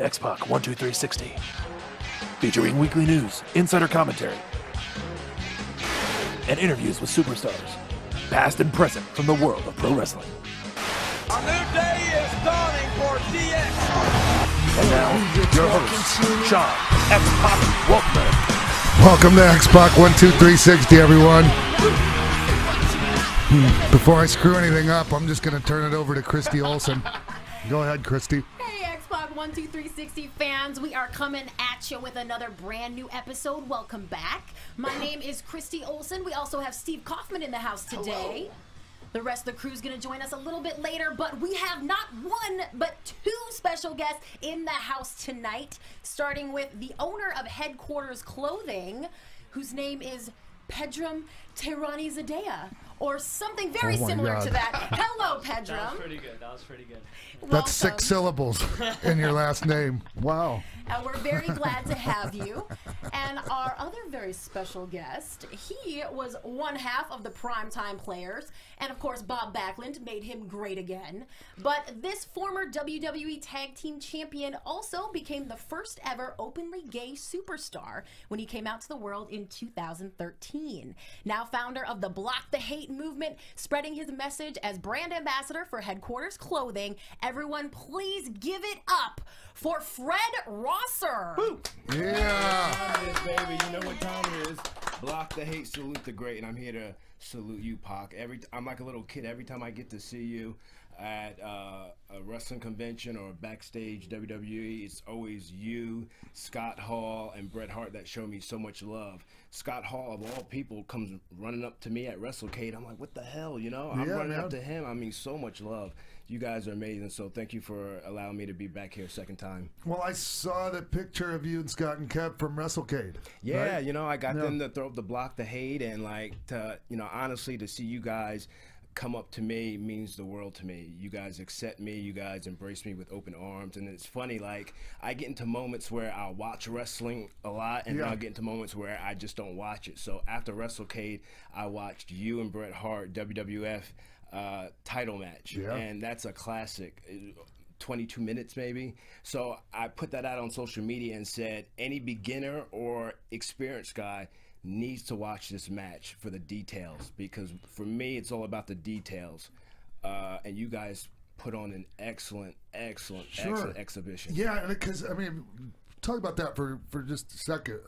X-Pac 12360, featuring weekly news, insider commentary, and interviews with superstars, past and present from the world of pro wrestling. A new day is dawning for DX. And now, your host, Sean X-Pac Waltman. Welcome to X-Pac 12360, everyone. Before I screw anything up, I'm just going to turn it over to Christy Olsen. Go ahead, Christy. Hey, X-Pac 12360 fans. We are coming at you with another brand new episode. Welcome back. My name is Christy Olsen. We also have Steve Kaufman in the house today. Hello. The rest of the crew is going to join us a little bit later, but we have not one, but two special guests in the house tonight, starting with the owner of HeadQuarters Clothing, whose name is Pedram Zadea, or something very similar to that. Hello, Pedram. That was pretty good. That was pretty good. That's 6 syllables in your last name. Wow. And we're very glad to have you. And our other very special guest, he was one half of the Primetime Players. And of course, Bob Backlund made him great again. But this former WWE Tag Team Champion also became the first ever openly gay superstar when he came out to the world in 2013. Now founder of the Block the Hate movement, spreading his message as brand ambassador for HeadQuarters Clothing. Everyone, please give it up for Fred Rosser. Woo. Yeah. Baby, you know what time it is. Block the hate, salute the great, and I'm here to salute you, Pac. I'm like a little kid. Every time I get to see you at a wrestling convention or backstage WWE, it's always you, Scott Hall, and Bret Hart that show me so much love. Scott Hall, of all people, comes running up to me at WrestleCade. I'm like, what the hell, you know? I'm running up to him. I mean, so much love. You guys are amazing, so thank you for allowing me to be back here a second time. Well, I saw the picture of you and Scott and Kev from WrestleCade. Yeah, right? You know, I got them to throw up the Block the Hate, and like, to, you know, honestly, to see you guys come up to me means the world to me. You guys accept me, you guys embrace me with open arms, and it's funny, like, I get into moments where I'll watch wrestling a lot, and then I'll get into moments where I just don't watch it. So after WrestleCade, I watched you and Bret Hart WWF title match, and that's a classic. 22 minutes maybe. So I put that out on social media and said any beginner or experienced guy needs to watch this match for the details, because for me it's all about the details, and you guys put on an excellent exhibition. Yeah, because I mean, talk about that for just a second.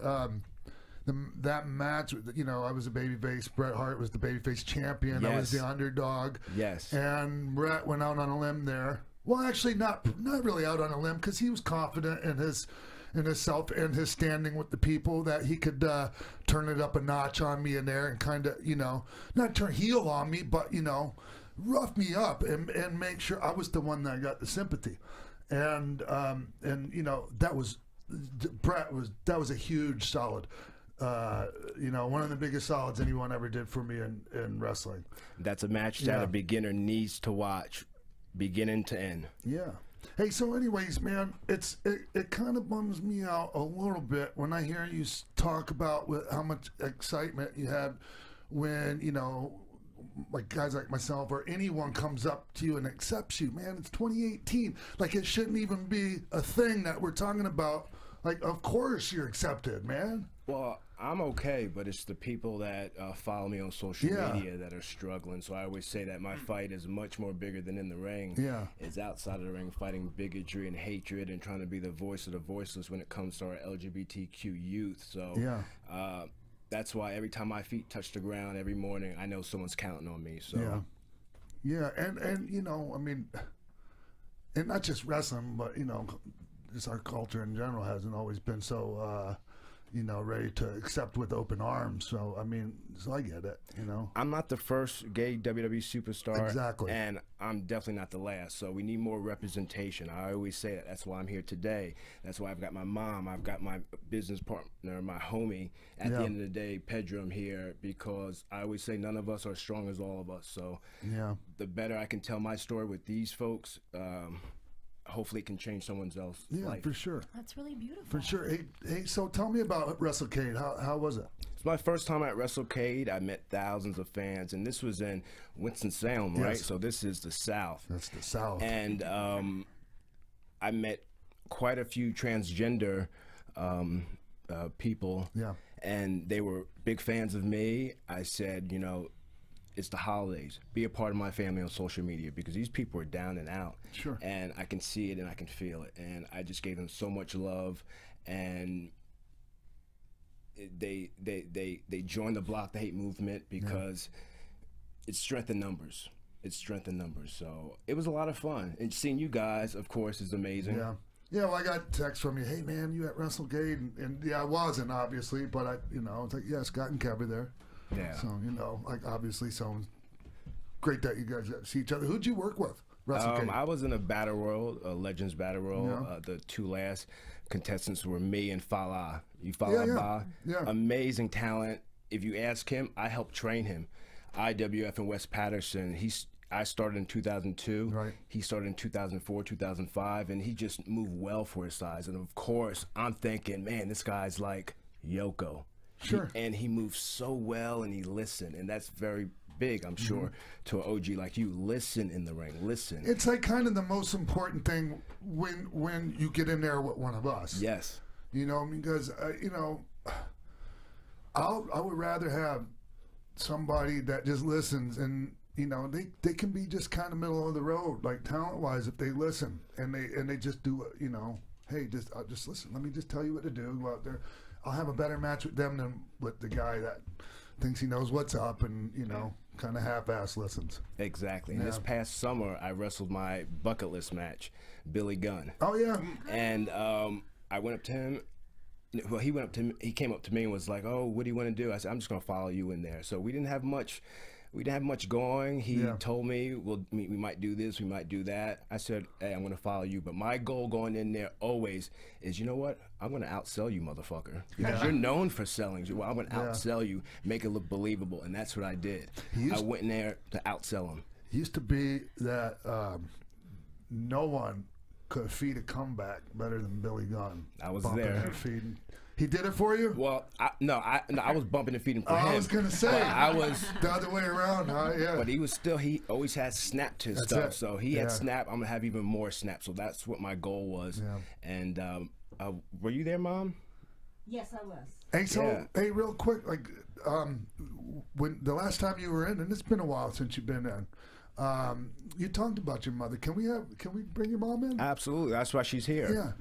That match, you know, I was a babyface. Bret Hart was the babyface champion. I was the underdog. Yes. And Bret went out on a limb there. Well, actually, not really out on a limb, because he was confident in himself and his standing with the people that he could turn it up a notch on me in there and kind of, you know, not turn heel on me, but, you know, rough me up and make sure I was the one that got the sympathy. And you know, that was a huge solid. You know, one of the biggest solids anyone ever did for me in wrestling. That's a match that a beginner needs to watch, beginning to end. Yeah. Hey, so anyways, man, it kind of bums me out a little bit when I hear you talk about how much excitement you had when, you know, like guys like myself or anyone comes up to you and accepts you. Man, it's 2018. Like, it shouldn't even be a thing that we're talking about. Like, of course you're accepted, man. Well, I'm okay, but it's the people that follow me on social media that are struggling. So I always say that my fight is much more bigger than in the ring. Yeah. It's outside of the ring, fighting bigotry and hatred and trying to be the voice of the voiceless when it comes to our LGBTQ youth. So that's why every time my feet touch the ground every morning, I know someone's counting on me. So yeah, and you know, I mean, and not just wrestling, but you know, just our culture in general hasn't always been so you know, ready to accept with open arms. So I mean, so I get it, you know. I'm not the first gay WWE superstar, exactly, and I'm definitely not the last. So we need more representation. I always say that. That's why I'm here today. That's why I've got my mom, I've got my business partner, my homie. At the end of the day, Pedram here, because I always say none of us are as strong as all of us. So the better I can tell my story with these folks, hopefully it can change someone's else life. For sure. That's really beautiful. For sure. Hey, so tell me about WrestleCade. How was it? It's my first time at WrestleCade. I met thousands of fans, and this was in Winston-Salem, right? So this is the South. That's the South. And I met quite a few transgender people, and they were big fans of me. I said, you know, it's the holidays. Be a part of my family on social media, because these people are down and out. Sure. And I can see it and I can feel it. And I just gave them so much love, and they joined the Block the Hate movement because it's strength in numbers. It's strength in numbers. So it was a lot of fun. And seeing you guys, of course, is amazing. Yeah. Yeah, well, I got text from you. Hey, man, you at WrestleGate? And yeah, I wasn't, obviously, but I, you know, it's like, yeah, Scott and Kevin there. Yeah. So, you know, like, obviously, so great that you guys see each other. Who'd you work with? WrestleGate? I was in a battle royal, a Legends battle royal. The two last contestants were me and Fala. You Fala Ba? Yeah. Amazing talent. If you ask him, I helped train him. IWF in West Patterson. I started in 2002. Right. He started in 2004, 2005, and he just moved well for his size. And of course, I'm thinking, man, this guy's like Yoko. Sure. And he moves so well, and he listened, and that's very big, I'm sure, to an OG like you. Listen in the ring. Listen. It's like kind of the most important thing when you get in there with one of us. Yes. You know, because you know, I would rather have somebody that just listens, and you know, they can be just kind of middle of the road, like talent wise, if they listen and they just do, you know, hey, just listen. Let me just tell you what to do. Go out there. I'll have a better match with them than with the guy that thinks he knows what's up and, you know, kind of half-ass listens. Exactly. This past summer, I wrestled my bucket list match, Billy Gunn. Oh yeah. And I went up to him. Well, he went up to me. He came up to me and was like, "Oh, what do you want to do?" I said, "I'm just gonna follow you in there." So we didn't have much. We didn't have much going. He told me, "Well, we might do this, we might do that." I said, "Hey, I'm gonna follow you." But my goal going in there always is, you know what? I'm gonna outsell you, motherfucker, because you're known for selling. Well, I'm gonna outsell you, make it look believable, and that's what I did. I went in there to outsell him. It used to be that no one could feed a comeback better than Billy Gunn. I was bumping there. and feeding. He did it for you? Well, I was bumping and feeding for him. I was gonna say I was the other way around. Yeah. But he always had snap to his stuff. So he had snap. I'm gonna have even more snap. So that's what my goal was. Yeah. And were you there, Mom? Yes, I was. Hey, so hey, real quick, like when the last time you were in, and it's been a while since you've been in. You talked about your mother. Can we bring your mom in? Absolutely. That's why she's here. Yeah.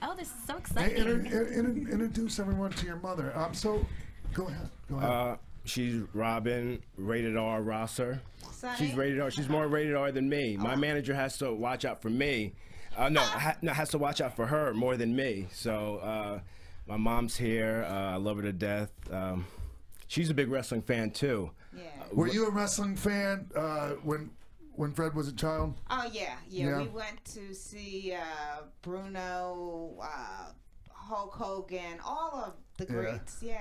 Oh, this is so Hey, exciting. introduce everyone to your mother. So, go ahead. Go ahead. She's Robin, rated R Rosser. Sonny? She's rated R. She's more rated R than me. My manager has to watch out for me. Has to watch out for her more than me. So my mom's here. I love her to death. She's a big wrestling fan too. Yeah. Were you a wrestling fan when Fred was a child? Oh yeah. We went to see Bruno, Hulk Hogan, all of the greats. Yeah,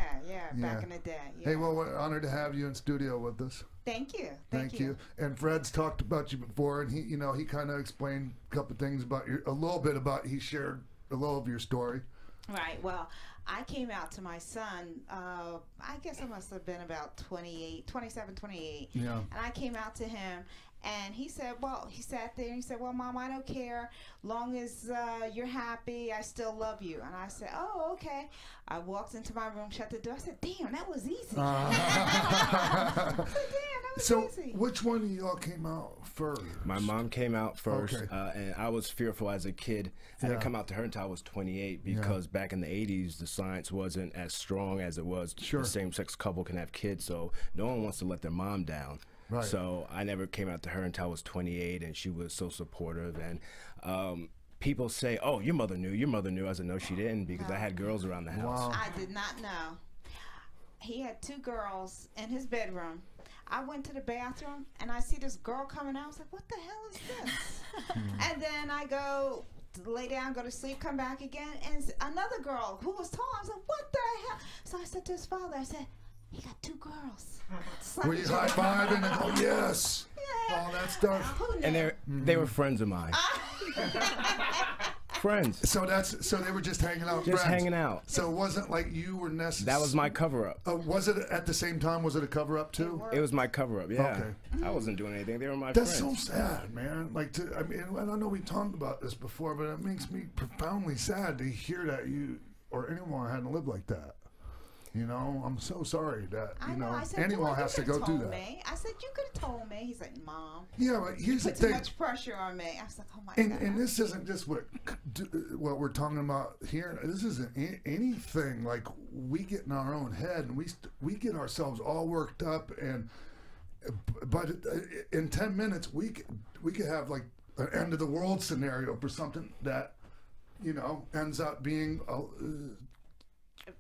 back in the day. Yeah. Hey, well, we're honored to have you in studio with us. Thank you. Thank you. And Fred's talked about you before, and he kind of explained a couple things about he shared a little of your story. Right. Well, I came out to my son, I guess I must have been about 27, 28. Yeah. And I came out to him, and he said, he sat there and he said, "Well, Mom, I don't care. Long as you're happy, I still love you." And I said, "Oh, okay." I walked into my room, shut the door. I said, "Damn, that was easy." I said, "Damn, that was easy." Which one of y'all came out first? My mom came out first, Okay. and I was fearful as a kid. I didn't come out to her until I was 28 because back in the 80s, the science wasn't as strong as it was. Sure. The same-sex couple can have kids, so no one wants to let their mom down. Right. So I never came out to her until I was 28, and she was so supportive. And people say, "Oh, your mother knew. Your mother knew." I said, "No, she didn't," because I had girls around the house. Wow. I did not know. He had 2 girls in his bedroom. I went to the bathroom and I see this girl coming out. I was like, "What the hell is this?" And then I go to lay down, go to sleep, come back again, and another girl who was tall. I was like, "What the hell?" So I said to his father, I said, "He got 2 girls." Were you high-fiving and go, "Yes"? Yeah. All that stuff. Who knew? And they were friends of mine. friends. So they were just hanging out. Just friends. hanging out. So it wasn't like you were necessary. That was my cover-up. Was it at the same time? Was it a cover-up too? It was my cover-up. Yeah. Okay. I wasn't doing anything. They were my That's friends. so sad, man. Like, I mean, I know we talked about this before, but it makes me profoundly sad to hear that you or anyone hadn't lived like that. You know, I'm so sorry that I said, anyone has to go through that. I said, you could have told me. He's like, Mom. Yeah, but here's the put too thing. much pressure on me. I was like, oh my God. And this isn't just what we're talking about here. This isn't anything. Like, we get in our own head and we get ourselves all worked up, but in 10 minutes we could have like an end of the world scenario for something that ends up being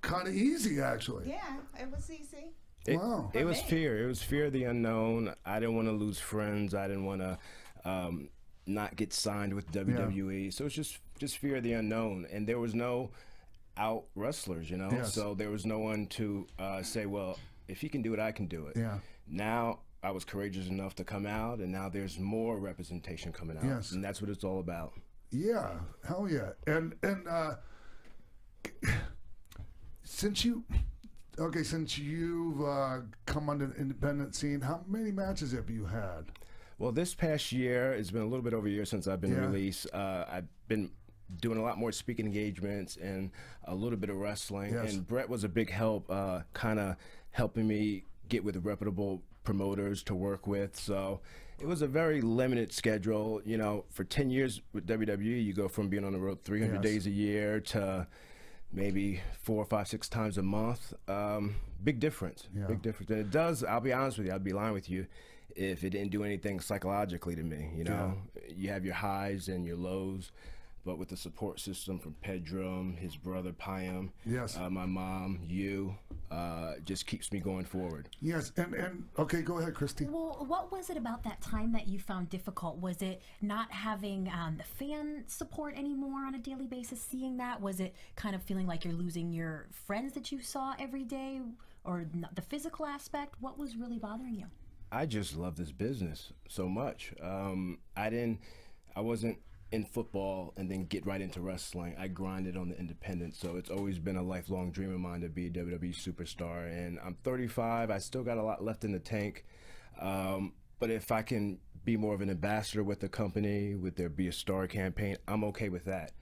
kind of easy, actually. Yeah, it was easy. Wow. It was fear. It was fear of the unknown. I didn't want to lose friends. I didn't want to not get signed with WWE. Yeah. So it's just fear of the unknown. And there was no out wrestlers, Yes. So there was no one to say, well, if he can do it, I can do it. Yeah. Now I was courageous enough to come out, and now there's more representation coming out. Yes. And that's what it's all about. Yeah, hell yeah. And since you've come on to the independent scene, how many matches have you had? Well, this past year, it's been a little bit over a year since I've been released. I've been doing a lot more speaking engagements and a little bit of wrestling. Yes. And Brett was a big help, kind of helping me get with reputable promoters to work with. So it was a very limited schedule. For 10 years with WWE, you go from being on the road 300 days a year to maybe 4, 5, 6 times a month. Big difference. Yeah. Big difference. And it does, I'll be honest with you, I'd be lying with you if it didn't do anything psychologically to me. You have your highs and your lows, but with the support system from Pedram, his brother Payam, yes, my mom, just keeps me going forward. Yes, and okay, go ahead, Christy. Well, what was it about that time that you found difficult? Was it not having the fan support anymore on a daily basis, seeing that? Was it kind of feeling like you're losing your friends that you saw every day, or the physical aspect? What was really bothering you? I just love this business so much. I wasn't in football and then get right into wrestling. I grinded on the independent, so it's always been a lifelong dream of mine to be a WWE superstar. And I'm 35. I still got a lot left in the tank. But if I can be more of an ambassador with the company, with their Be a Star campaign, I'm okay with that.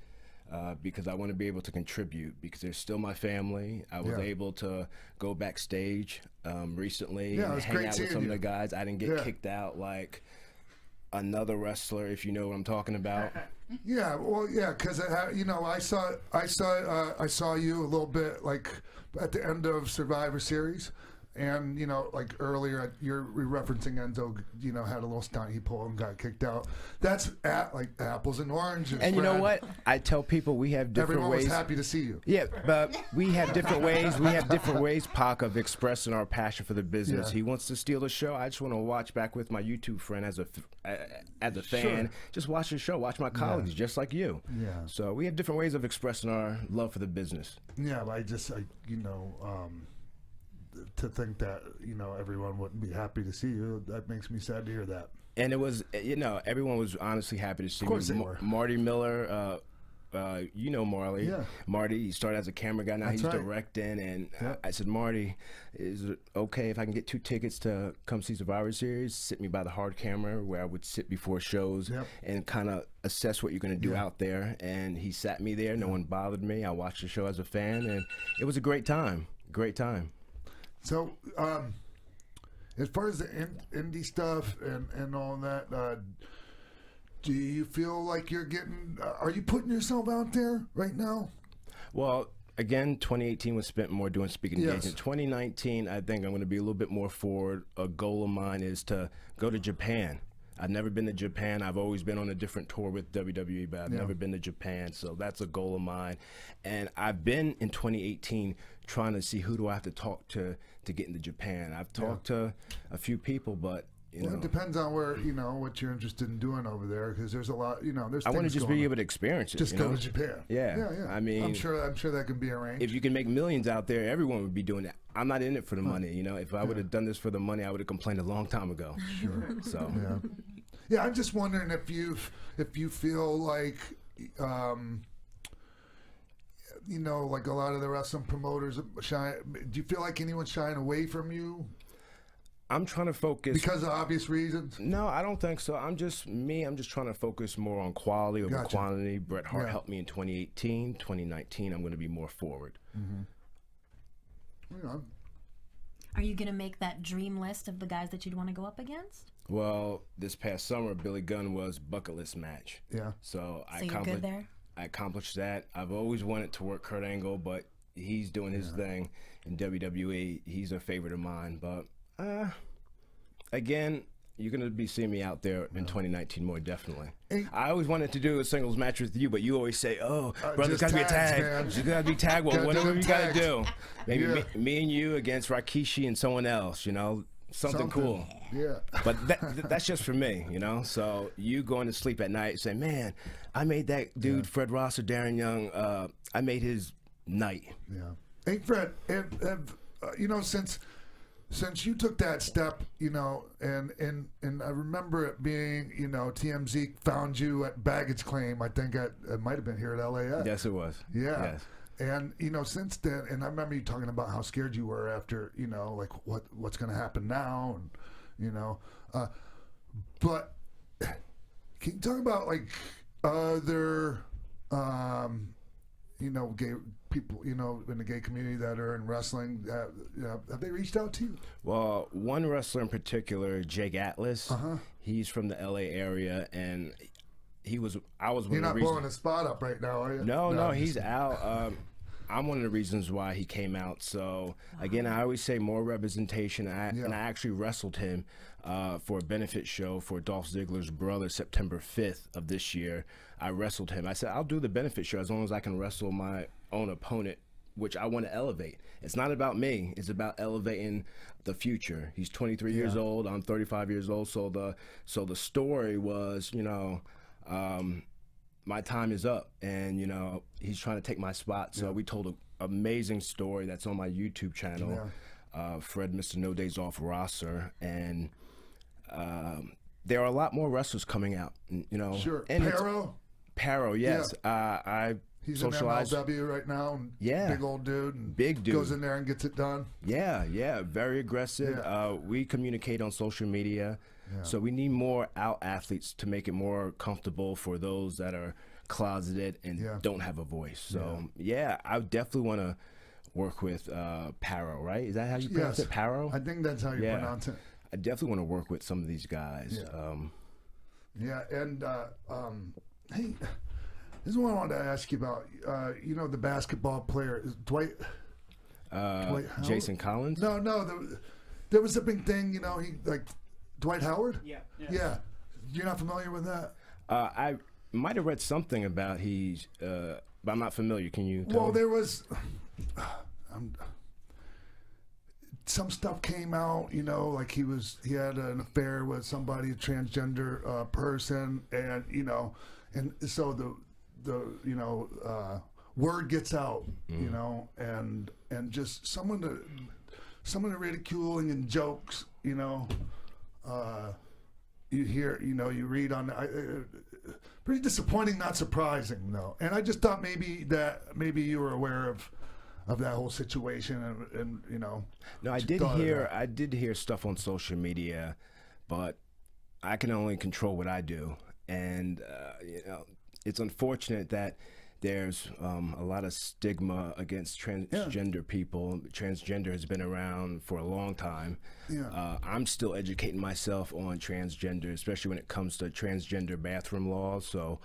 Because I want to be able to contribute, because they're still my family. I was able to go backstage recently and hang out with some of the guys. I didn't get kicked out like another wrestler, if you know what I'm talking about. Yeah, well, yeah, because I saw you a little bit like at the end of Survivor Series, and like earlier you're referencing Enzo. Had a little stunt he pulled and got kicked out. That's like apples and oranges. And you know what? I tell people we have different Everyone ways. was happy to see you. Yeah, but we have different ways. We have different ways, Pac, of expressing our passion for the business. Yeah. He wants to steal the show. I just want to watch back with my YouTube friend as a fan. Sure. Just watch the show. Watch my colleagues, just like you. Yeah. So we have different ways of expressing our love for the business. Yeah, but to think that everyone wouldn't be happy to see you, that makes me sad to hear that. And it was, everyone was honestly happy to see me. Of course they were. Marty Miller, Marley. Yeah. Marty, he started as a camera guy. Now That's he's right. directing. And Yep. I said, Marty, is it okay if I can get 2 tickets to come see Survivor Series? Sit me by the hard camera where I would sit before shows and kind of assess what you're going to do out there. And he sat me there. No one bothered me. I watched the show as a fan, and it was a great time. Great time. So, as far as the indie stuff and all that, do you feel like you're getting? Are you putting yourself out there right now? Well, again, 2018 was spent more doing speaking engagement. 2019, I think I'm going to be a little bit more forward. A goal of mine is to go to Japan. I've never been to Japan. I've always been on a different tour with WWE, but I've never been to Japan, so that's a goal of mine. And I've been in 2018 trying to see who do I have to talk to get into Japan. I've talked to a few people, but it depends on where what you're interested in doing over there, because there's a lot. There's. I want to things just going be on. able to experience it. Just go to Japan. Yeah. I mean, I'm sure that can be arranged. If you can make millions out there, everyone would be doing that. I'm not in it for the money. If I would have done this for the money, I would have complained a long time ago. Sure. So. Yeah, I'm just wondering if you feel like you know, like a lot of the wrestling promoters shy. Do you feel like anyone's shying away from you? I'm trying to focus Because of obvious reasons? No, I don't think so. I'm just trying to focus more on quality over Gotcha. quantity. Bret Hart Yeah. helped me in 2018. 2019, I'm going to be more forward. You know, Are you going to make that dream list of the guys that you'd want to go up against? Well, this past summer, Billy Gunn was bucket list match. yeah. So I You're good there? I accomplished that. I've always wanted to work Kurt Angle, but he's doing his thing in WWE. He's a favorite of mine. But again, you're going to be seeing me out there in 2019 more definitely. I always wanted to do a singles match with you, but you always say, oh, brother, it's got to be a tag. It's got to be tag. Well, Gotta whatever do you got to tags. do. Maybe Yeah. me and you against Rikishi and someone else, you know, something cool. Yeah. But that's just for me, you know? So you going to sleep at night saying, man, I made that dude, Fred Ross or Darren Young, I made his night. Yeah. Hey, Fred, you know, since you took that step, you know, and I remember it being, you know, TMZ found you at baggage claim. I think it might have been here at LAX. Yes, it was. Yeah. Yes. And, you know, since then, and I remember you talking about how scared you were after, you know, like what's going to happen now, and, you know, but can you talk about like other, you know, gay people, you know, in the gay community that are in wrestling, you know, have they reached out to you? Well, one wrestler in particular, Jake Atlas, he's from the LA area, and I was one You're of not the reasons. blowing a spot up right now, are you? No, I'm he's just- out. I'm one of the reasons why he came out. So again, I always say more representation. And I actually wrestled him for a benefit show for Dolph Ziggler's brother, September 5th of this year. I wrestled him. I said, I'll do the benefit show as long as I can wrestle my own opponent, which I want to elevate. It's not about me. It's about elevating the future. He's 23 years old. I'm 35 years old. So the story was, you know, my time is up, and you know he's trying to take my spot. So we told an amazing story that's on my YouTube channel, Fred Mr. No Days Off roster, and there are a lot more wrestlers coming out. You know, Sure. and Paro, yes. I he's in socialized. MLW right now. And Yeah. Big old dude. And Big dude. Goes in there and gets it done. Yeah, very aggressive. Yeah. We communicate on social media, so we need more out athletes to make it more comfortable for those that are closeted and don't have a voice. So I definitely want to work with Paro, right? Is that how you pronounce it, Paro? I think that's how you pronounce it. I definitely want to work with some of these guys. Yeah, and hey, this is what I wanted to ask you about. You know, the basketball player, is Dwight Howard? Jason Collins? No, there was a big thing, you know, he like Dwight Howard? Yeah. You're not familiar with that? I might have read something about but I'm not familiar. Can you tell Well, me? there was some stuff came out, you know, like he had an affair with somebody, a transgender person, and you know, and so the you know word gets out, you know, and just someone to ridiculing and jokes, you know, you hear, you know, you read on. Pretty disappointing, not surprising though. And I just thought maybe you were aware of that whole situation, and you know. No, I did hear stuff on social media, but I can only control what I do, and you know, it's unfortunate that there's a lot of stigma against transgender people. Transgender has been around for a long time. I'm still educating myself on transgender, especially when it comes to transgender bathroom laws. So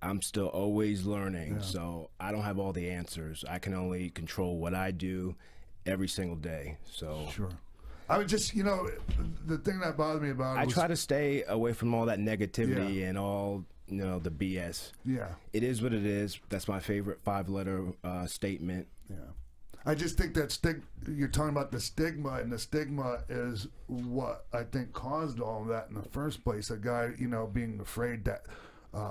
I'm still always learning. So I don't have all the answers. I can only control what I do every single day. So sure. I would just, you know, the thing that bothered me about it I was, try to stay away from all that negativity and all, you know, the BS. Yeah. It is what it is. That's my favorite 5-letter statement. Yeah. I just think that you're talking about the stigma, and the stigma is what I think caused all of that in the first place. A guy, you know, being afraid that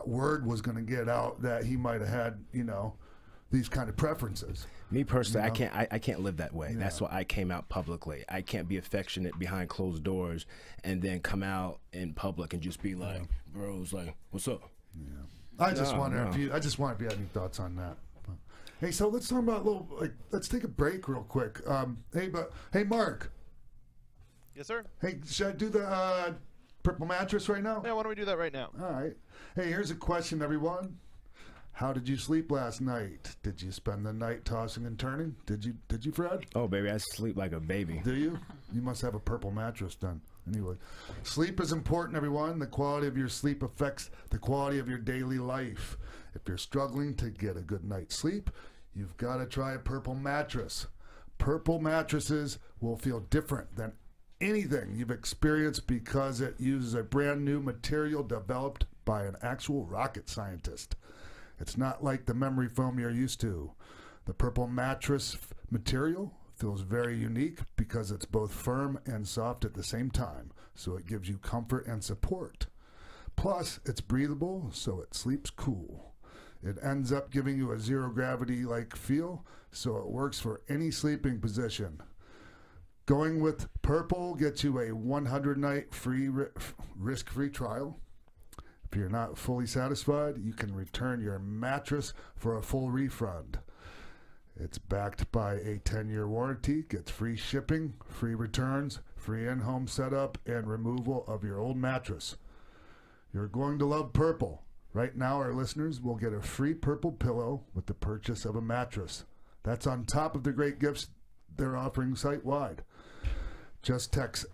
word was going to get out that he might have had, you know, these kind of preferences. Me personally, you know? I can't live that way. Yeah. That's why I came out publicly. I can't be affectionate behind closed doors and then come out in public and just be like, bros, like, what's up? I just wonder if you had any thoughts on that. Hey, so let's talk about a little. Let's take a break real quick. Hey, Mark. Yes, sir. Hey, should I do the purple mattress right now? Yeah, why don't we do that right now? All right. Hey, here's a question, everyone. How did you sleep last night? Did you spend the night tossing and turning? Did you, Fred? Oh, baby, I sleep like a baby. Do you? You must have a purple mattress then. Anyway, sleep is important, everyone. The quality of your sleep affects the quality of your daily life. If you're struggling to get a good night's sleep, you've got to try a purple mattress. Purple mattresses will feel different than anything you've experienced because it uses a brand new material developed by an actual rocket scientist. It's not like the memory foam you're used to. The purple mattress material feels very unique because it's both firm and soft at the same time, so it gives you comfort and support. Plus, it's breathable, so it sleeps cool. It ends up giving you a zero gravity-like feel, so it works for any sleeping position. Going with purple gets you a 100-night free risk-free trial. If you're not fully satisfied, you can return your mattress for a full refund. It's backed by a 10-year warranty, gets free shipping, free returns, free in-home setup, and removal of your old mattress. You're going to love purple. Right now, our listeners will get a free purple pillow with the purchase of a mattress. That's on top of the great gifts they're offering site-wide. Just text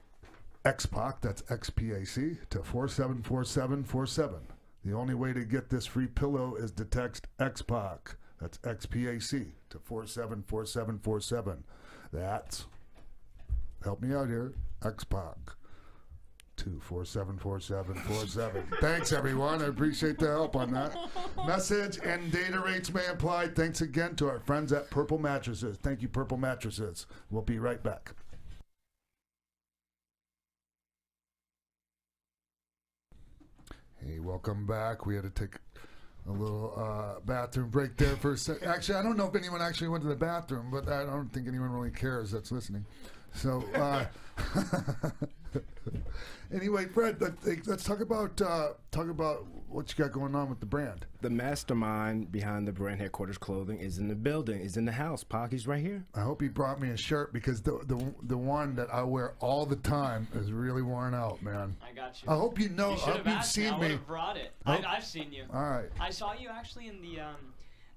XPAC, that's XPAC, to 474747. The only way to get this free pillow is to text XPAC, that's XPAC, to 474747. That's, help me out here, XPAC, to 474747. Thanks, everyone. I appreciate the help on that. Message and data rates may apply. Thanks again to our friends at Purple Mattresses. Thank you, Purple Mattresses. We'll be right back. Hey, welcome back. We had to take a little bathroom break there for a second. Actually, I don't know if anyone actually went to the bathroom, but I don't think anyone really cares that's listening. So, anyway, Fred, let's talk about what you got going on with the brand. The mastermind behind the brand Headquarters Clothing is in the building, is in the house. Pocky's right here. I hope he brought me a shirt because the one that I wear all the time is really worn out, man. I got you. I hope you know. You I hope you've seen I me. would have brought it. Oh. I've seen you. All right. I saw you actually in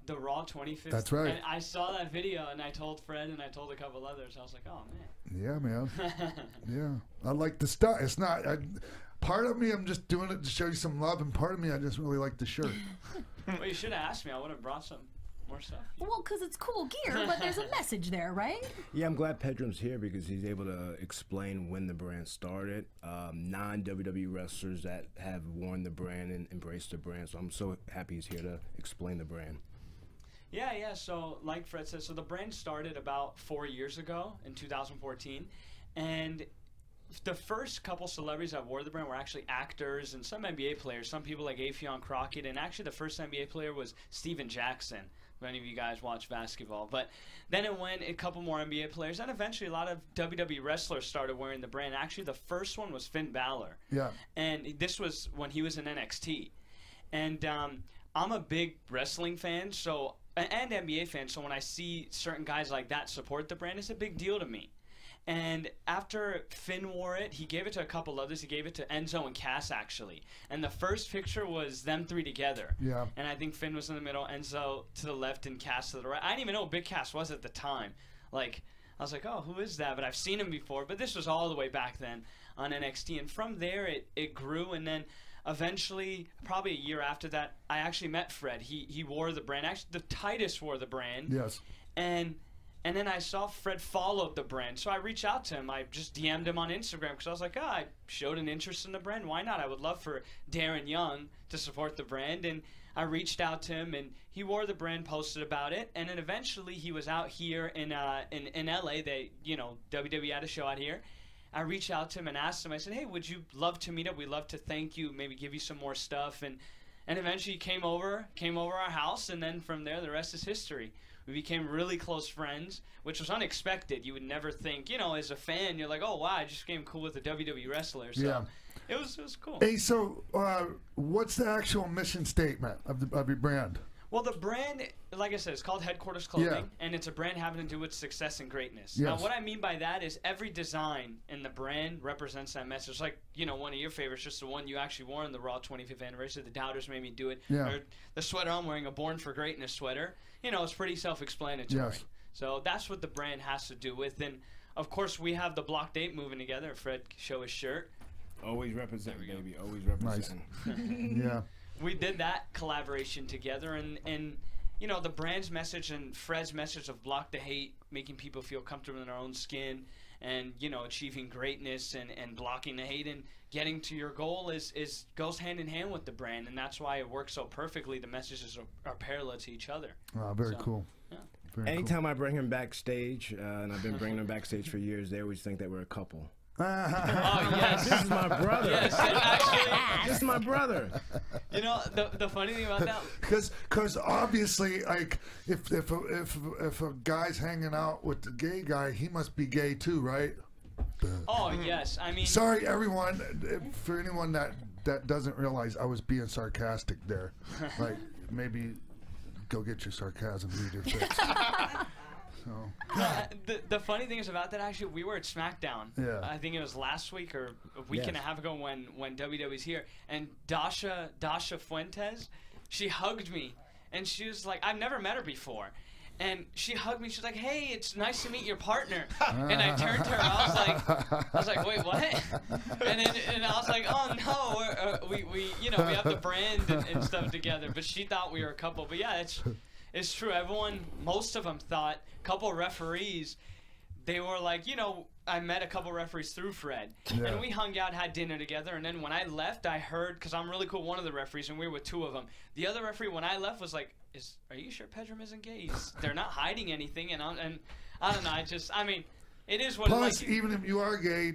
the Raw 25th. That's right. And I saw that video, and I told Fred, and I told a couple others. I was like, oh man. Yeah, man. Yeah, I like the stuff. It's not. Part of me, I'm just doing it to show you some love, and part of me, I just really like the shirt. Well, you should have asked me. I would have brought some more stuff. Well, because it's cool gear, but there's a message there, right? Yeah, I'm glad Pedram's here because he's able to explain when the brand started. Non-WWE wrestlers that have worn the brand and embraced the brand. So I'm so happy he's here to explain the brand. Yeah. So, like Fred said, so the brand started about 4 years ago in 2014, and the first couple celebrities that wore the brand were actually actors and some NBA players. Some people like Affion Crockett, and actually the first NBA player was Steven Jackson. If any of you guys watch basketball, but then it went a couple more NBA players, and eventually a lot of WWE wrestlers started wearing the brand. Actually, the first one was Finn Balor. Yeah. And this was when he was in NXT, and I'm a big wrestling fan, so. And NBA fans, so when I see certain guys like that support the brand, it's a big deal to me. And after Finn wore it, he gave it to a couple others. He gave it to Enzo and Cass, actually. And the first picture was them three together. Yeah. And I think Finn was in the middle, Enzo to the left, and Cass to the right. I didn't even know who Big Cass was at the time. Like, I was like, oh, who is that? But I've seen him before. But this was all the way back then on NXT. And from there, it grew, and then eventually, probably a year after that, I actually met Fred. He wore the brand. Actually, the Titus wore the brand. Yes. And then I saw Fred followed the brand. So I reached out to him. I just DM'd him on Instagram because I was like, I showed an interest in the brand. Why not? I would love for Darren Young to support the brand. And I reached out to him, and he wore the brand, posted about it. And then eventually he was out here in LA. They, WWE had a show out here. I reached out to him and asked him, I said, hey, would you love to meet up? We'd love to thank you, maybe give you some more stuff. And eventually he came over our house, and then from there, the rest is history. We became really close friends, which was unexpected. You would never think, as a fan, you're like, oh, wow, I just became cool with a WWE wrestler. So, yeah. it was cool. Hey, so what's the actual mission statement of your brand? Well, the brand, like I said, it's called HeadQuarters Clothing, Yeah. and it's a brand having to do with success and greatness. Yes. Now, what I mean by that is every design in the brand represents that message. Like, you know, one of your favorites, just the one you actually wore in the Raw 25th anniversary, the Doubters made me do it. Yeah. Or the sweater I'm wearing, a Born for Greatness sweater. You know, it's pretty self-explanatory. Yes. So that's what the brand has to do with. And, of course, we have the Block Date moving together. Fred, show his shirt. Always represent, baby. Always represent. Yeah. We did that collaboration together, and you know, the brand's message and Fred's message of block the hate, making people feel comfortable in their own skin, and, you know, achieving greatness and blocking the hate and getting to your goal goes hand in hand with the brand, and that's why it works so perfectly. The messages are parallel to each other. Wow, very cool. Yeah. Very Anytime I bring him backstage, and I've been bringing him backstage for years, they always think that we're a couple. cool. Oh, yes. This is my brother. Yes, and actually, This is my brother. you know, the funny thing about that, Because obviously, like, if a guy's hanging out with the gay guy, he must be gay too, right? oh, yes, I mean, Sorry, everyone. For anyone that doesn't realize, I was being sarcastic there. Like, maybe go get your sarcasm meter fixed. So, the funny thing is about that, actually, we were at SmackDown. Yeah. I think it was last week or a week and a Yes. half ago when WWE's here. And Dasha Fuentes, she hugged me. And she was like, I've never met her before. And she hugged me. She was like, hey, it's nice to meet your partner. And I turned to her. I was like, wait, what? And I was like, oh, no. We you know, we have the brand and stuff together. But she thought we were a couple. But, yeah, it's true. Everyone, most of them thought, couple referees, they were like, you know, I met a couple referees through Fred. Yeah. And we hung out, had dinner together. And then when I left, I heard, because I'm really cool, one of the referees, and we were with two of them. The other referee, when I left, was like, are you sure Pedram isn't gay? They're not hiding anything. And I don't know. I mean, it is what plus, it is. even if you are gay,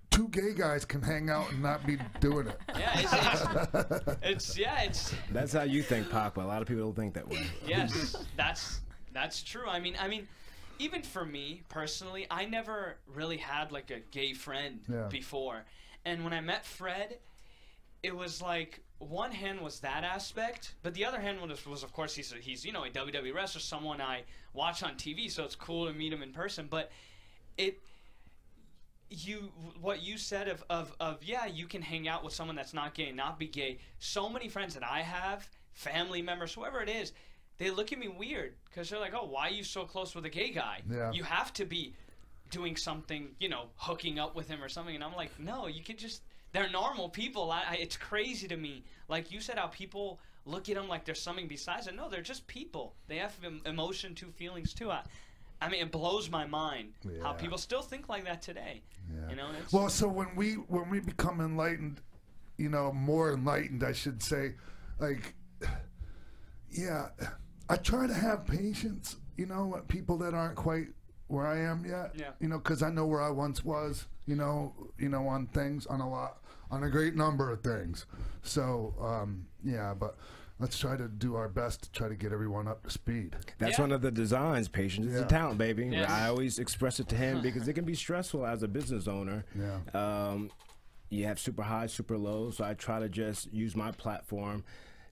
two gay guys can hang out and not be doing it. Yeah, it's That's how you think, Pac, but a lot of people don't think that way. yes, that's true. I mean, even for me personally, I never really had like a gay friend before, and when I met Fred, it was like one hand was that aspect, but the other hand was of course he's you know, a WWE wrestler, someone I watch on TV, so it's cool to meet him in person. But what you said of yeah, you can hang out with someone that's not gay and not be gay. So many friends that I have, family members, whoever it is, they look at me weird because they're like, oh, why are you so close with a gay guy? Yeah. You have to be doing something, you know, hooking up with him or something. And I'm like, no, you can just, they're normal people. It's crazy to me. Like you said, how people look at them like there's something besides it. No, they're just people. They have emotion too, feelings too. I mean, it blows my mind how people still think like that today. Yeah. You know, Well, so when we become enlightened, you know, more enlightened, I should say, like, yeah, I try to have patience, you know, with people that aren't quite where I am yet. Yeah. You know, because I know where I once was. You know, on things, on a great number of things. So, yeah, but let's try to do our best to try to get everyone up to speed. That's one of the designs. Patience is a talent, baby. Yes. I always express it to him because it can be stressful as a business owner. Yeah. You have super highs, super lows. So I try to just use my platform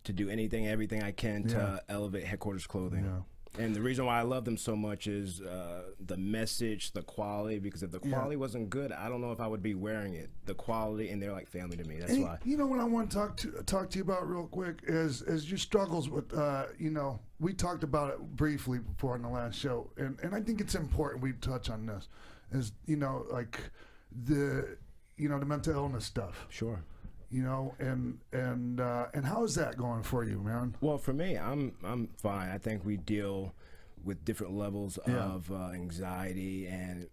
to do everything I can to elevate HeadQuarters Clothing. Yeah. And the reason why I love them so much is the message, the quality, because if the quality wasn't good, I don't know if I would be wearing it. The quality, and they're like family to me. That's why. You know what I want to talk to you about real quick is your struggles with, you know, we talked about it briefly before in the last show, and I think it's important we touch on this, is, you know, like the mental illness stuff. Sure. You know, and how is that going for you, man? Well, for me, I'm fine. I think we deal with different levels of anxiety, and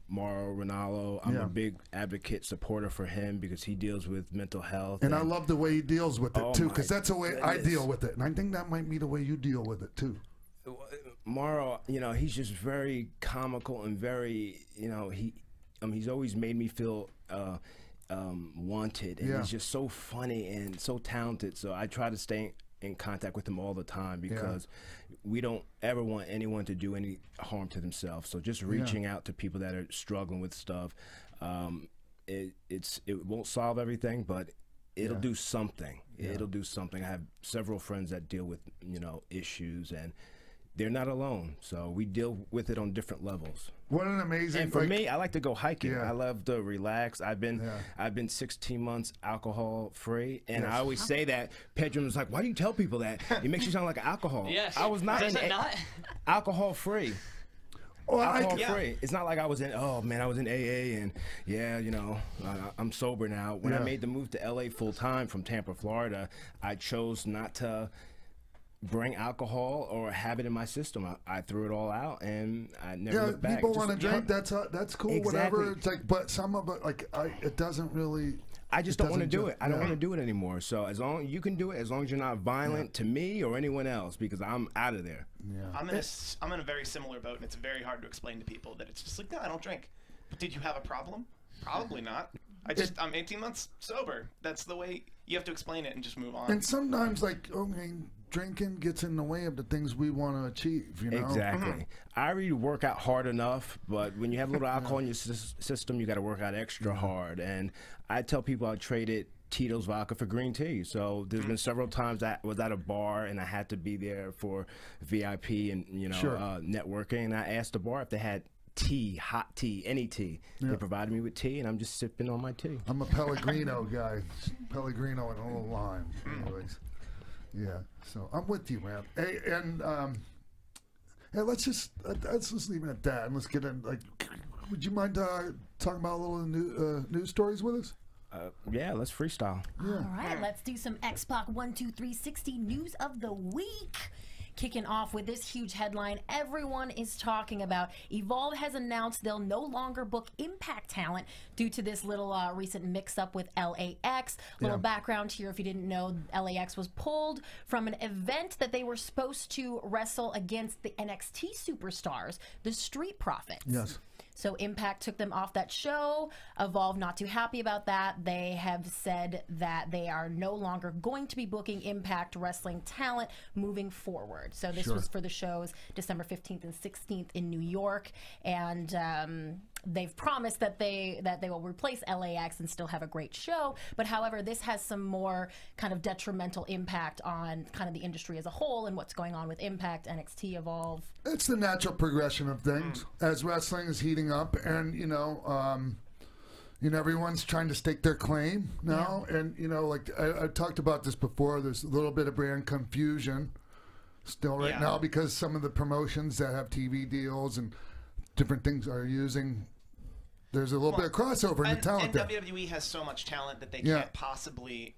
Mauro Ranallo, I'm a big advocate, supporter for him because he deals with mental health. And I love the way he deals with it too, because my that's the way I deal with it, and I think that might be the way you deal with it too. Mauro, you know, he's just very comical and very, you know, he's always made me feel wanted, and he's just so funny and so talented. So I try to stay in contact with him all the time because we don't ever want anyone to do any harm to themselves. So just reaching out to people that are struggling with stuff, it won't solve everything, but it'll do something. It'll do something. I have several friends that deal with, you know, issues, and they're not alone. So we deal with it on different levels. What an amazing. And for me, I like to go hiking. Yeah. I love to relax. I've been 16 months alcohol free, and I always say that. Pedram was like, "Why do you tell people that? It makes you sound like an alcohol." Yes. I was not alcohol free. Well, alcohol free. It's not like I was in. Oh man, I was in AA, and you know, I'm sober now. When I made the move to LA full time from Tampa, Florida, I chose not to bring alcohol or have it in my system. I threw it all out, and I never looked back. People want to drink. That's cool. Exactly. Whatever. It's like, but some of it, like, it doesn't really. I just don't want to do it. I don't want to do it anymore. So as long you can do it, as long as you're not violent to me or anyone else, because I'm out of there. Yeah. I'm in a very similar boat, and it's very hard to explain to people that it's just like, no, I don't drink. But did you have a problem? Probably not. I'm 18 months sober. That's the way you have to explain it and just move on. And sometimes, like, okay, drinking gets in the way of the things we want to achieve, you know? Exactly. I already work out hard enough, but when you have a little alcohol in your system, you got to work out extra hard. And I tell people I traded Tito's vodka for green tea. So there's been several times I was at a bar and I had to be there for VIP and, you know, networking. And I asked the bar if they had tea, hot tea, any tea. They provided me with tea, and I'm just sipping on my tea. I'm a Pellegrino guy. Pellegrino and a little lime. Anyways. Yeah, so I'm with you, man. Hey, and let's just leave it at that, and let's get in. Like, would you mind talking about a little news stories with us? Yeah, let's freestyle. Yeah. All right, let's do some X-Pac 1, 2, 3, 60 news of the week. Kicking off with this huge headline everyone is talking about. Evolve has announced they'll no longer book Impact talent due to this little recent mix-up with LAX. Little background here, if you didn't know, LAX was pulled from an event that they were supposed to wrestle against the NXT superstars, the Street Profits. Yes. So Impact took them off that show. Evolve not too happy about that. They have said that they are no longer going to be booking Impact Wrestling talent moving forward. So this was for the shows December 15th and 16th in New York, and they've promised that they will replace LAX and still have a great show. But however, this has some more kind of detrimental impact on kind of the industry as a whole and what's going on with Impact, NXT, Evolve. It's the natural progression of things as wrestling is heating up, and you know, everyone's trying to stake their claim now, and you know, like I talked about this before. There's a little bit of brand confusion still right now because some of the promotions that have TV deals and different things are using. There's a little bit of crossover in the talent. And WWE has so much talent that they can't possibly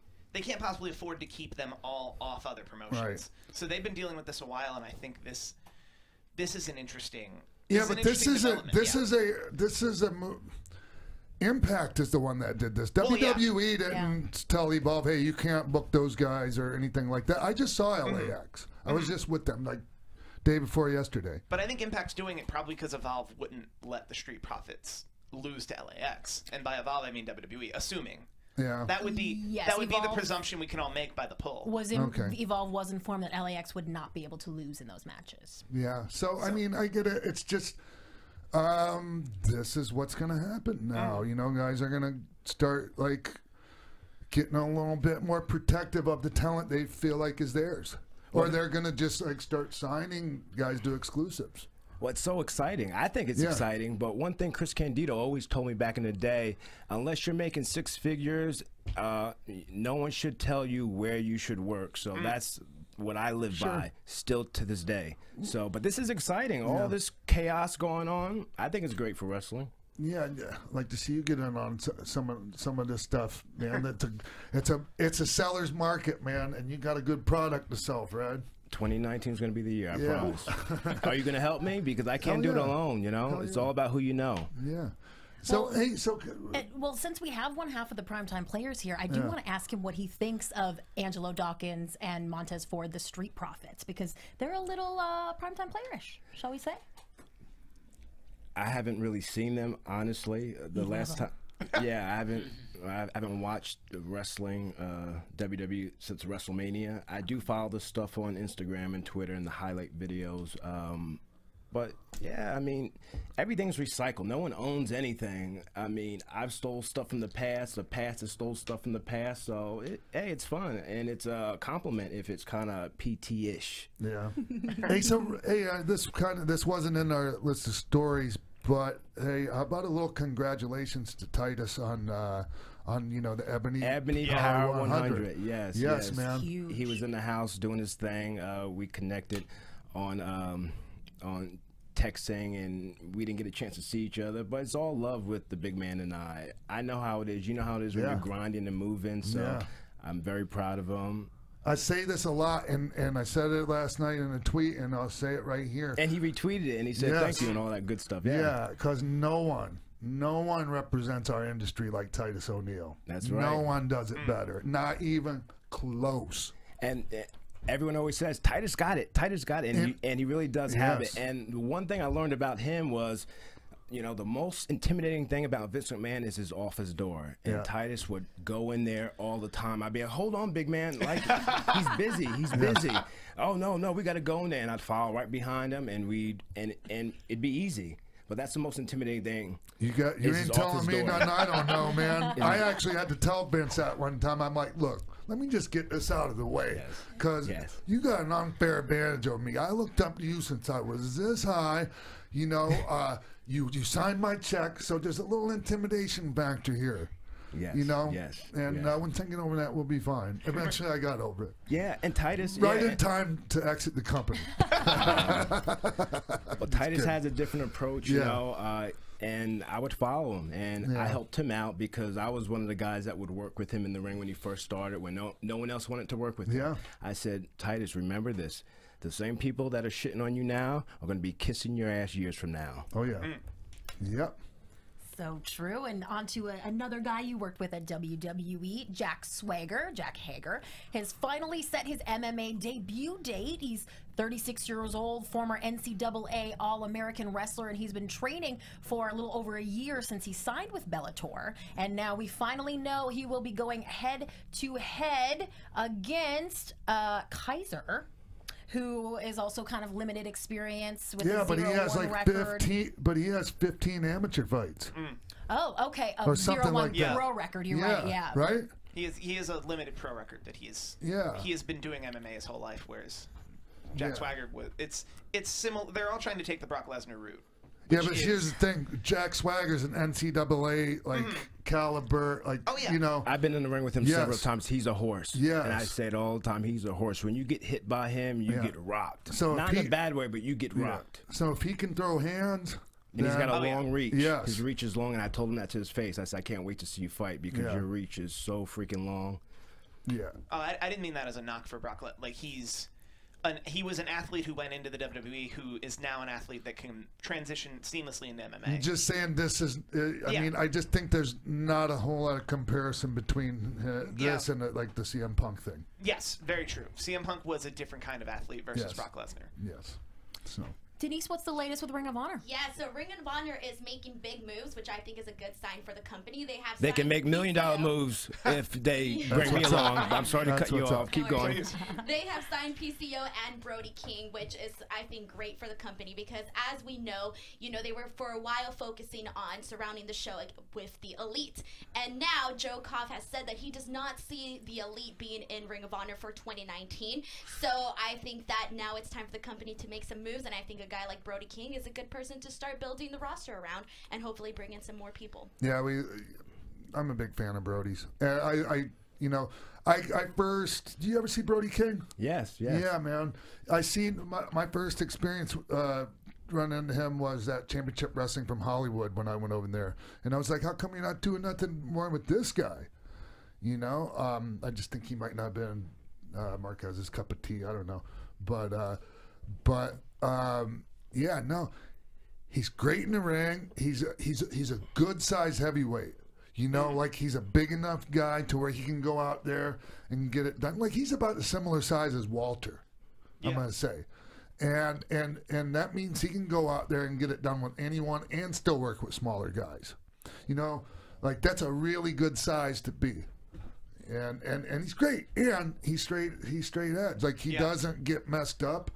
afford to keep them all off other promotions. Right. So they've been dealing with this a while, and I think this is an interesting. This is a move. Impact is the one that did this. WWE didn't tell Evolve, hey, you can't book those guys or anything like that. I just saw LAX. I was just with them like day before yesterday. But I think Impact's doing it probably because Evolve wouldn't let the Street Profits lose to LAX, and by Evolve I mean WWE, assuming. Yeah. That would be the presumption we can all make by the poll. Evolve was informed that LAX would not be able to lose in those matches. Yeah. So I mean, I get it. It's just this is what's going to happen now. You know, guys are going to start like getting a little bit more protective of the talent they feel like is theirs, or they're going to just like start signing guys to exclusives. Well, it's so exciting. I think it's exciting, but one thing Chris Candido always told me back in the day, unless you're making six figures, no one should tell you where you should work. So that's what I live by still to this day. So, but this is exciting. All this chaos going on, I think it's great for wrestling. Yeah, I'd like to see you get in on some of this stuff, man. It's a seller's market, man, and you got a good product to sell, Fred. 2019 is going to be the year, I promise. Are you going to help me? Because I can't do it alone, you know? It's all about who you know. Yeah. So, well, since we have one half of the primetime players here, I do want to ask him what he thinks of Angelo Dawkins and Montez Ford, the Street Profits, because they're a little primetime playerish, shall we say? I haven't really seen them, honestly. The last time, I haven't watched wrestling, WWE since WrestleMania. I do follow this stuff on Instagram and Twitter and the highlight videos. But yeah, I mean, everything's recycled. No one owns anything. I mean, I've stole stuff from the past. The past has stole stuff from the past. So, hey, it's fun, and it's a compliment if it's kind of PT-ish. Yeah. Hey, so this wasn't in our list of stories, but hey, how about a little congratulations to Titus on the Ebony Power 100. Yes, man. Huge. He was in the house doing his thing. We connected on texting, and we didn't get a chance to see each other, but it's all love with the big man and I. I know how it is. You know how it is when you're grinding and moving, so I'm very proud of him. I say this a lot, and I said it last night in a tweet, and I'll say it right here. And he retweeted it, and he said thank you and all that good stuff. Yeah, because no one represents our industry like Titus O'Neil. That's right. No one does it better. Not even close. And everyone always says, Titus got it. Titus got it. And he really does have it. And one thing I learned about him was, the most intimidating thing about Vince McMahon is his office door. And Titus would go in there all the time. I'd be like, hold on, big man. Like, he's busy. He's busy. Oh, no, we got to go in there. And I'd follow right behind him, and it'd be easy. But that's the most intimidating thing. You ain't telling me nothing I don't know, man. I actually had to tell Vince that one time. I'm like, look, let me just get this out of the way, because you got an unfair advantage over me. I looked up to you since I was this high. You signed my check, so there's a little intimidation factor here. Yes. And when thinking over that, we'll be fine. Eventually, I got over it. Yeah, and Titus. In time to exit the company. But Titus has a different approach, and I would follow him, and I helped him out because I was one of the guys that would work with him in the ring when he first started, when no one else wanted to work with him. I said, Titus, remember this. The same people that are shitting on you now are going to be kissing your ass years from now. Oh, yeah. Yep. So true. And on to another guy you worked with at WWE, Jack Hager, has finally set his MMA debut date. He's 36 years old, former NCAA All-American wrestler, and he's been training for a little over a year since he signed with Bellator. And now we finally know he will be going head-to-head against Kaiser, who is also kind of limited experience with a 0-1 record. 15 amateur fights. Oh, okay. Or something 0-1 like that. pro record. You're right. Yeah. Right? He is a limited pro record that he has been doing MMA his whole life, whereas Jack Swagger was. It's similar. They're all trying to take the Brock Lesnar route. Yeah, but here's the thing: Jack Swagger's an NCAA caliber, I've been in the ring with him several times. He's a horse. Yes. And I say it all the time. He's a horse. When you get hit by him, you get rocked. So not in a bad way, but you get rocked. So if he can throw hands. And he's got a long reach. Yes. His reach is long, and I told him that to his face. I said, I can't wait to see you fight because your reach is so freaking long. Yeah. Oh, I didn't mean that as a knock for Brock. Like, he was an athlete who went into the WWE who is now an athlete that can transition seamlessly into MMA. I'm just saying this is, I mean, I just think there's not a whole lot of comparison between this and the CM Punk thing. Yes, very true. CM Punk was a different kind of athlete versus Brock Lesnar. Yes. So. Denise, what's the latest with Ring of Honor? Yeah, so Ring of Honor is making big moves, which I think is a good sign for the company. They can make $1 million moves if they bring me along. I'm sorry to cut you off. Keep going. They have signed PCO and Brody King, which is, I think, great for the company because, as we know, they were for a while focusing on surrounding the show with the Elite. And now Joe Koff has said that he does not see the Elite being in Ring of Honor for 2019. So I think that now it's time for the company to make some moves, and I think a guy like Brody King is a good person to start building the roster around and hopefully bring in some more people. Yeah, I'm a big fan of Brody's. I first, do you ever see Brody King? Yes. Yeah, man. I seen my first experience running into him was at Championship Wrestling from Hollywood when I went over there, and I was like, how come you're not doing nothing more with this guy? I just think he might not have been Marquez's cup of tea. I don't know, but yeah, no, he's great in the ring. He's a good size heavyweight. Like he's a big enough guy to where he can go out there and get it done. Like he's about a similar size as Walter, I'm gonna say, and that means he can go out there and get it done with anyone and still work with smaller guys. Like that's a really good size to be. And he's great, and he's straight edge. Like he doesn't get messed up.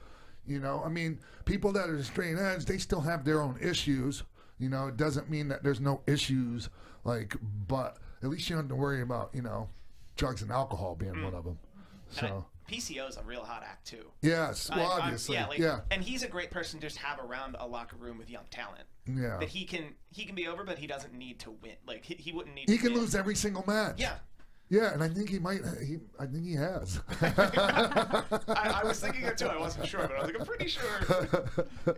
You know, I mean, people that are straight edge, they still have their own issues. You know, it doesn't mean that there's no issues, like, but at least you don't have to worry about, you know, drugs and alcohol being one of them. So PCO is a real hot act too. Yes, well, obviously, yeah. And he's a great person to just have around a locker room with young talent. Yeah, that he can be over, but he doesn't need to win. Like he wouldn't need. He to can win. lose every single match. Yeah. Yeah, and I think he might. I think he has. I was thinking it too. I wasn't sure, but I was like, I'm pretty sure.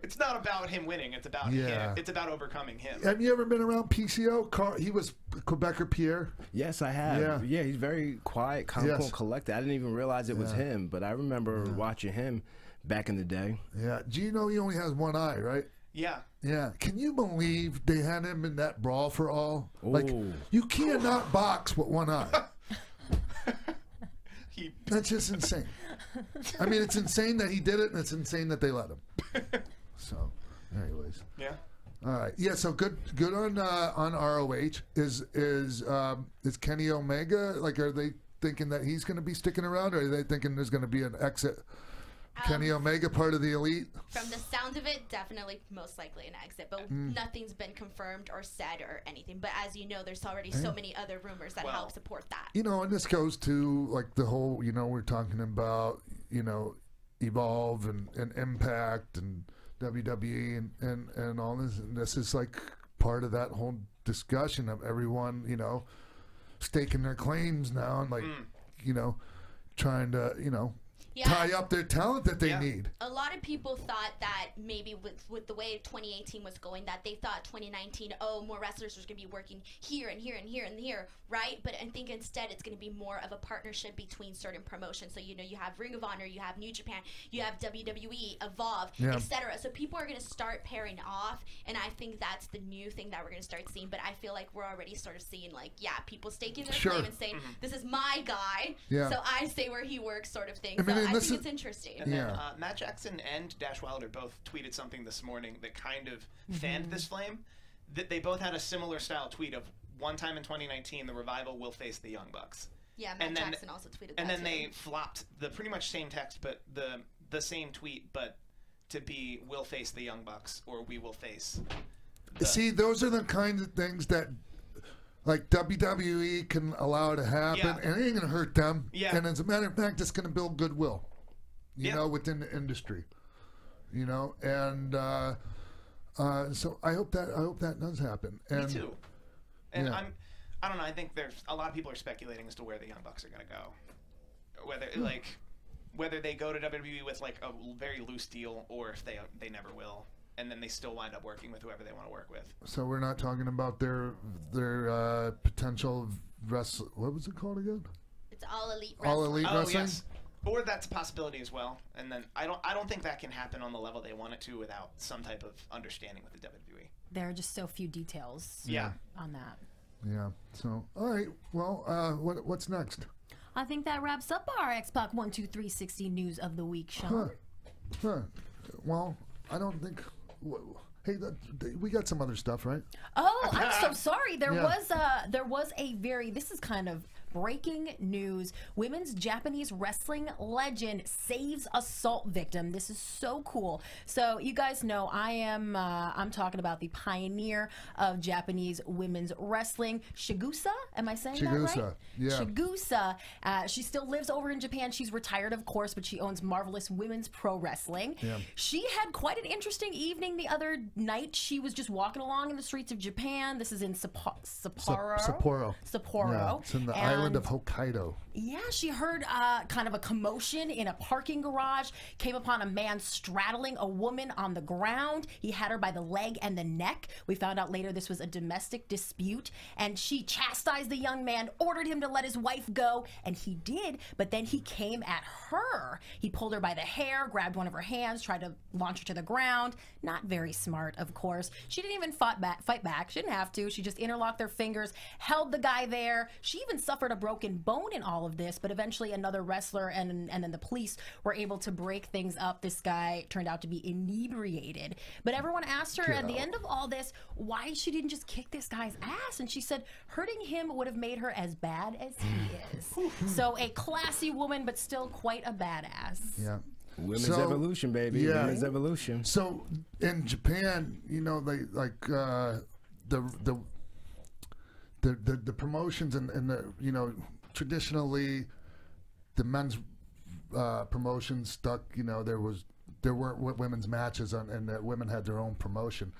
It's not about him winning. It's about him. It's about overcoming him. Have you ever been around PCO? He was Quebecer Pierre. Yes, I have. Yeah, he's very quiet, calm, and collected. I didn't even realize it was him, but I remember watching him back in the day. Yeah. Do you know he only has one eye, right? Yeah. Yeah. Can you believe they had him in that brawl for all? Ooh. Like, you cannot box with one eye. That's just insane. I mean, it's insane that he did it, and it's insane that they let him. So, anyways. Yeah. All right. Yeah. So good on ROH. Is Kenny Omega, like, are they thinking that he's going to be sticking around, or are they thinking there's going to be an exit? Kenny Omega part of the Elite? From the sound of it, definitely most likely an exit, but nothing's been confirmed or said or anything. But as you know, there's already so many other rumors that help support that. You know, and this goes to, like, the whole, you know, we're talking about, you know, Evolve and Impact and WWE and all this. And this is, like, part of that whole discussion of everyone, you know, staking their claims now and, like, you know, trying to, you know, tie up their talent that they need. A lot of people thought that maybe with the way 2018 was going, that they thought 2019, more wrestlers are going to be working here and here and here and here, right? But I think instead it's going to be more of a partnership between certain promotions. So, you know, you have Ring of Honor, you have New Japan, you have WWE, Evolve, etc. So people are going to start pairing off, and I think that's the new thing that we're going to start seeing. But I feel like we're already sort of seeing, like, people staking their claim and saying, this is my guy, so I say where he works, sort of thing. I think it's interesting. And then Matt Jackson and Dash Wilder both tweeted something this morning that kind of fanned this flame. That they both had a similar style tweet of, one time in 2019, the Revival will face the Young Bucks. Yeah, Matt Jackson also tweeted that. And then they flopped the pretty much same text, but the same tweet, but to be, we'll face the Young Bucks, or we will face. See, those are the kinds of things that, like, WWE can allow to happen, and it ain't going to hurt them. Yeah. And as a matter of fact, it's going to build goodwill, you know, within the industry. You know, and so I hope that does happen. And, me too. And I don't know. I think there's a lot of people are speculating as to where the Young Bucks are going to go, whether they go to WWE with, like, a very loose deal, or if they never will. And then they still wind up working with whoever they want to work with. So we're not talking about their potential wrestle. What was it called again? It's All Elite Wrestling. All Elite Wrestling. Yes. Or that's a possibility as well. And then I don't think that can happen on the level they want it to without some type of understanding with the WWE. There are just so few details. On that. Yeah. So all right. Well, what's next? I think that wraps up our X-Pac 1, 2, 3, 60 news of the week, Sean. Well, I don't think. Hey, we got some other stuff, right? Oh, I'm so sorry. There was a very. This is kind of breaking news. Women's Japanese wrestling legend saves assault victim. This is so cool. So you guys know I'm talking about the pioneer of Japanese women's wrestling, Chigusa. Am I saying that right? Yeah. Chigusa. She still lives over in Japan. She's retired, of course, but she owns Marvelous Women's Pro Wrestling. Yeah. She had quite an interesting evening the other night. She was just walking along in the streets of Japan. This is in Sapporo. Yeah, it's in the island of Hokkaido. Yeah, she heard kind of a commotion in a parking garage, came upon a man straddling a woman on the ground. He had her by the leg and the neck. We found out later this was a domestic dispute, and she chastised the young man, ordered him to let his wife go, and he did, but then he came at her. He pulled her by the hair, grabbed one of her hands, tried to launch her to the ground. Not very smart, of course. She didn't even fight back. She didn't have to. She just interlocked their fingers, held the guy there. She even suffered a broken bone in all of this, but eventually another wrestler and then the police were able to break things up. This guy turned out to be inebriated. But everyone asked her at the end of all this why she didn't just kick this guy's ass, and she said hurting him would have made her as bad as he is. So a classy woman, but still quite a badass. Yeah. Women's evolution, baby. Yeah. Women's evolution. So in Japan, you know, they like the promotions and the, you know, traditionally the men's promotions stuck. You know, there weren't women's matches on, and that women had their own promotion,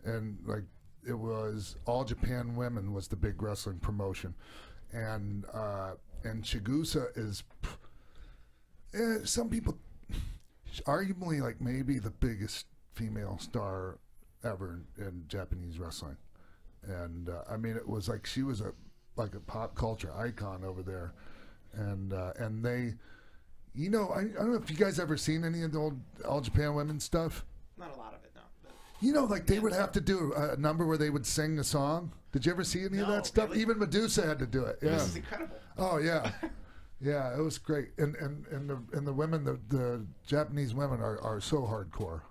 and like it was All Japan Women was the big wrestling promotion, and Chigusa is some people arguably like maybe the biggest female star ever in Japanese wrestling, and I mean it was like she was like a pop culture icon over there, and they, you know, I don't know if you guys ever seen any of the old All Japan Women stuff. Not a lot of it, no. But you know, like they would have to do a number where they would sing the song. Did you ever see any of that stuff? Really? Even Medusa had to do it. Yeah. This is incredible. Oh yeah, yeah, it was great. And the women, the Japanese women are so hardcore.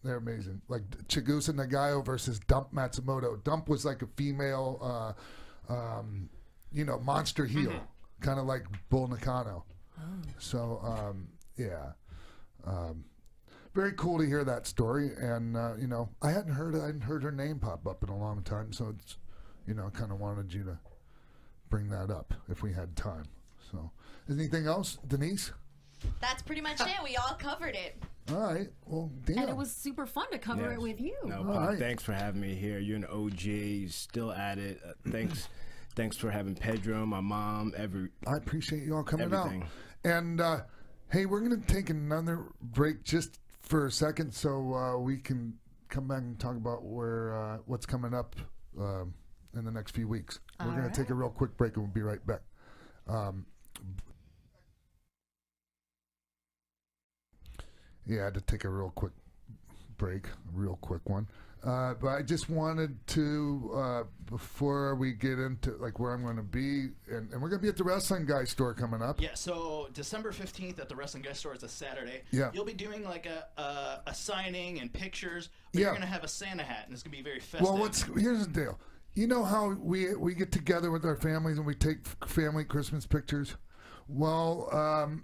They're amazing. Like Chigusa Nagayo versus Dump Matsumoto. Dump was like a female, you know, monster heel, kind of like Bull Nakano. So yeah, very cool to hear that story. And you know, I hadn't heard her name pop up in a long time, so it's, you know, kind of wanted you to bring that up if we had time. So, anything else, Denise? That's pretty much it. We all covered it. All right. Well, damn. And it was super fun to cover it with you. No, All right. Thanks for having me here. You're an OG. You're still at it. Thanks for having Pedram, my mom, I appreciate you all coming everything. out. And hey, we're gonna take another break just for a second, so we can come back and talk about what's coming up in the next few weeks. We're gonna take a real quick break, and we'll be right back. Yeah, I had to take a real quick break, a real quick one. But I just wanted to, before we get into like where I'm going to be, and we're going to be at the Wrestling Guy store coming up. Yeah, so December 15th at the Wrestling Guy store is a Saturday. Yeah. You'll be doing like a signing and pictures, but you're going to have a Santa hat, and it's going to be very festive. Well, here's the deal. You know how we get together with our families and we take family Christmas pictures? Well,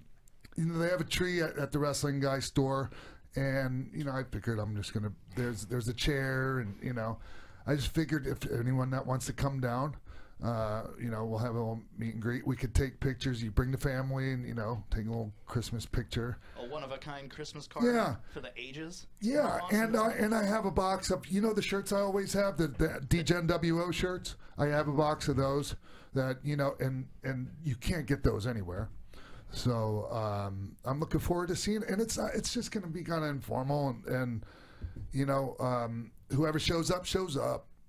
you know, they have a tree at the Wrestling Guy store. And, you know, I figured I'm just going to, there's a chair, and, you know, I just figured if anyone that wants to come down, you know, we'll have a little meet and greet. We could take pictures. You bring the family and, you know, take a little Christmas picture. A one-of-a-kind Christmas card for the ages. Yeah, awesome. and I have a box of, you know, the shirts I always have, the DGNWO shirts. I have a box of those that, you know, and you can't get those anywhere. So I'm looking forward to seeing it, and it's just going to be kind of informal, and you know, whoever shows up.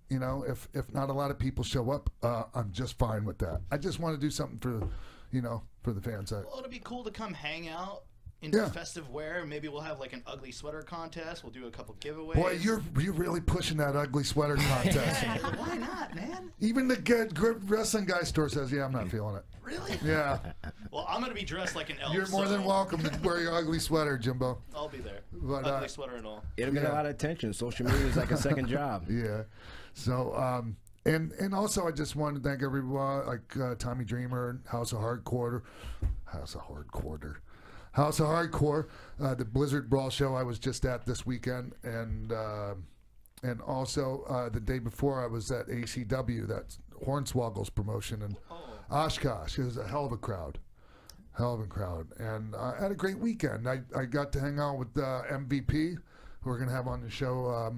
You know, if not a lot of people show up, I'm just fine with that. I just want to do something for, you know, for the fans. Well, it'll be cool to come hang out in festive wear. Maybe we'll have like an ugly sweater contest. We'll do a couple giveaways. Boy, you're really pushing that ugly sweater contest. Yeah, why not, man? Even the good Wrestling Guy store says, yeah, I'm not feeling it. Really? Yeah. Well, I'm going to be dressed like an elf. You're more than welcome to wear your ugly sweater, Jimbo. I'll be there. But, ugly sweater and all. It'll get a lot of attention. Social media is like a second job. Yeah. So, and also I just wanted to thank everyone, like Tommy Dreamer, House of Hardcore, the Blizzard Brawl show I was just at this weekend, and also the day before I was at ACW, that's Hornswoggle's promotion in Oshkosh. It was a hell of a crowd, and I had a great weekend. I got to hang out with MVP, who we're gonna have on the show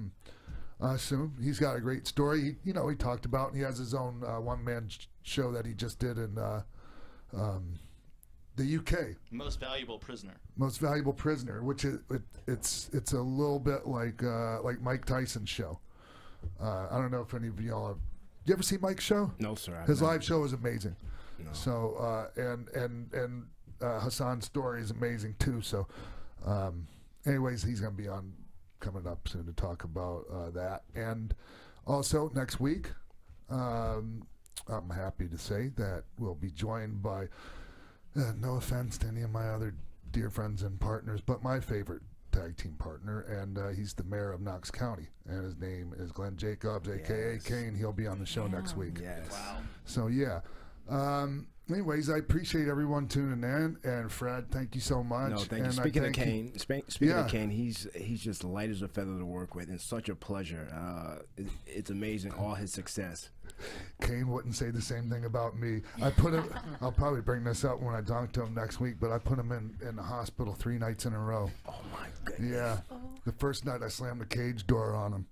soon. He's got a great story. He talked about, and he has his own one-man show that he just did in the UK. Most Valuable Prisoner. Most Valuable Prisoner, which it's a little bit like Mike Tyson's show. I don't know if any of y'all have. You ever see Mike's show? No, sir. His live show is amazing. No. So and Hassan's story is amazing too. So, anyways, he's gonna be on coming up soon to talk about that. And also next week, I'm happy to say that we'll be joined by. No offense to any of my other dear friends and partners, but my favorite tag team partner, and he's the mayor of Knox County, and his name is Glenn Jacobs, a.k.a. Kane. He'll be on the show next week. Yes. Wow. So, yeah. Anyways, I appreciate everyone tuning in, and Fred, thank you so much. No, thank you. And Speaking of Kane, speaking of Kane, he's just light as a feather to work with, and such a pleasure. It's amazing all his success. Kane wouldn't say the same thing about me. I put him. I'll probably bring this up when I talk to him next week, but I put him in the hospital 3 nights in a row. Oh my goodness. Yeah, the first night I slammed the cage door on him.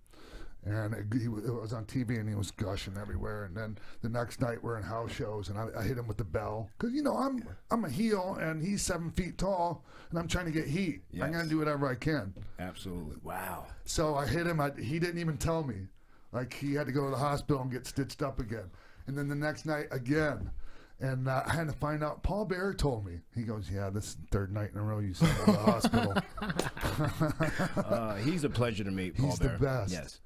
And it was on TV, and he was gushing everywhere. And then the next night, we're in house shows, and I hit him with the bell. Because, you know, I'm a heel, and he's 7 feet tall, and I'm trying to get heat. Yes. I'm going to do whatever I can. Absolutely. Wow. So I hit him. He didn't even tell me. Like, he had to go to the hospital and get stitched up again. And then the next night, again. And I had to find out. Paul Bear told me. He goes, yeah, this is the 3rd night in a row you sent him to the hospital. He's a pleasure to meet, Paul He's Bear. the best. Yes.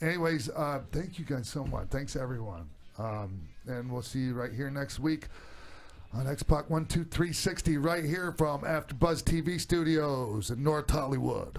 Anyways, thank you guys so much. Thanks, everyone. And we'll see you right here next week on X-Pac 12360 right here from AfterBuzz TV Studios in North Hollywood.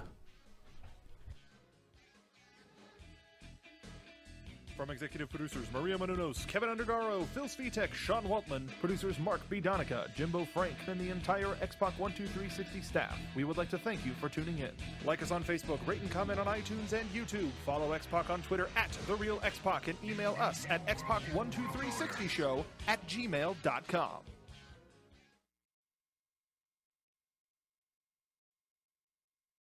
From executive producers Maria Menounos, Kevin Undergaro, Phil Svitek, Sean Waltman, producers Mark B. Donica, Jimbo Frank, and the entire X-Pac 12360 staff, we would like to thank you for tuning in. Like us on Facebook, rate and comment on iTunes and YouTube. Follow X-Pac on Twitter @TheRealXpac and email us at xpac12360show@gmail.com.